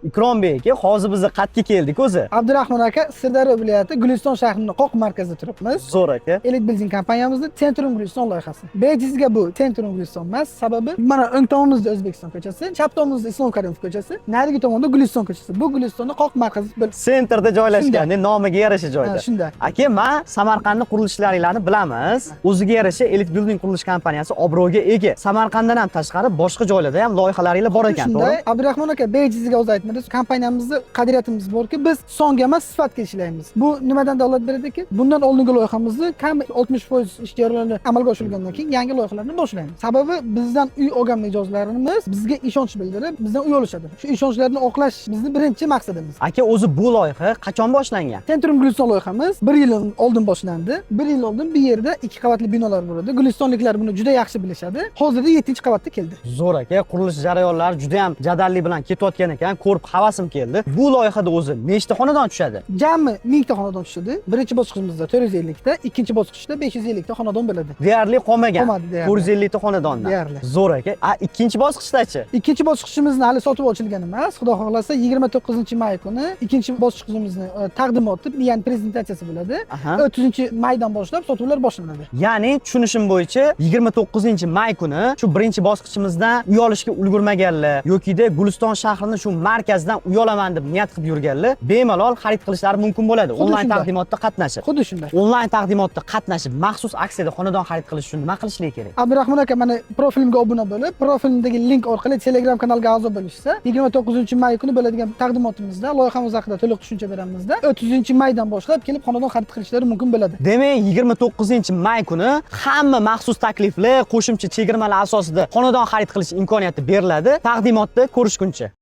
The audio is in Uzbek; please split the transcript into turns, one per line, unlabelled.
Ikrombek aka, hozir biz qayerga keldik o'zi?
Abdurahmon aka, Sirdaryo viloyati Guliston shahrining Qoq markazida turibmiz.
Zo'r aka.
Elite Building kompaniyamizning Centrum Guliston loyihasi. Bejizga bu Centrum Guliston emas, sababi mana o'ng tomonimizda O'zbekiston ko'chasi, chap tomonimizda Islom Karimov ko'chasi, narigi tomonda Guliston ko'chasi. Bu Gulistonning Qoq markazi bo'lib
Sentrda joylashgan, nomiga yarasha joyda.
shunday.
Aka, men Samarqandning qurilishlaringizni bilamiz. O'ziga yarasha Elite Building qurilish kompaniyasi obro'ga ega. Samarqanddan ham tashqari boshqa joylarda ham loyihalaringiz bor ekan, to'g'ri?
Shunday. Abdurahmon aka, bejizga o'z aytmadingiz. Kompaniyamizda qadriyatimiz borki, biz songa emas, sifatga ishlaymiz. Bu nimadan dalolat beradiki, bundan oldingi loyihamizni kam 60% ish jarayonlarini amalga oshirilgandan keyin yangi loyihalarni boshlaymiz. Sababi bizdan uy olgan mijozlarimiz bizga ishonch bildirib, bizdan uy olishadi. Shu ishonchlarni oqlash bizning birinchi maqsadimiz.
Aka, o'zi bu loyiha qachon boshlangan?
Centrum Guliston loyihamiz 1 yil oldin boshlandi. 1 yil oldin bu yerda 2 qavatli binolar bor edi. Gulistonliklar buni juda yaxshi bilishadi. Hozirda 7-qavatda keldi.
Zo'r aka, qurilish jarayonlari juda ham jadallik bilan ketayotgan ekan, ko'rib havasim keldi. Bu loyihada o'zi nechta xonadon tushadi?
Jami 1000 ta xonadon tushadi. Birinchi bosqichimizda 450 ta, ikkinchi bosqichda 550 ta xonadon bo'ladi.
Deyarli qolmagan.
Qolmadi deyarli.
450 ta xonadondan.
Deyarli.
Zo'r aka. Ikkinchi bosqichdachi?
Ikkinchi bosqichimizni hali sotib ochilgan emas. Xudo xohlasa 29-may kuni ikkinchi bosqichimizni taqdimoti, ya'ni prezentatsiyasi bo'ladi. 30-maydan boshlab sotuvlar boshlanadi.
Ya'ni tushunishim bo'yicha 29-may kuni shu birinchi bosqichimizdan uy olishga ulgurmaganlar yoki-da Guliston shahrining shu markazidan uy olaman deb niyat qilib yurganlar bemalol xarid qilishlari mumkin bo'ladi. Onlayn taqdimotda qatnashib.
Xuddi shunday.
Onlayn taqdimotda qatnashib, maxsus aksiyada xonadon xarid qilish uchun nima qilishlik kerak?
Abdurahmon aka, mana profilimga obuna bo'lib, profilimdagi link orqali Telegram kanalga a'zo bo'lishsa, 29-may kuni bo'ladigan taqdimotimizda loyihamiz haqida to'liq tushuncha beramizda 30-maydan boshlab kelib xonadon xarid qilishlari mumkin bo'ladi.
Demak, 29-may kuni hamma maxsus takliflar, qo'shimcha chegirmalar asosida xonadon xarid qilish imkoniyati beriladi. Taqdimotda ko'rishguncha.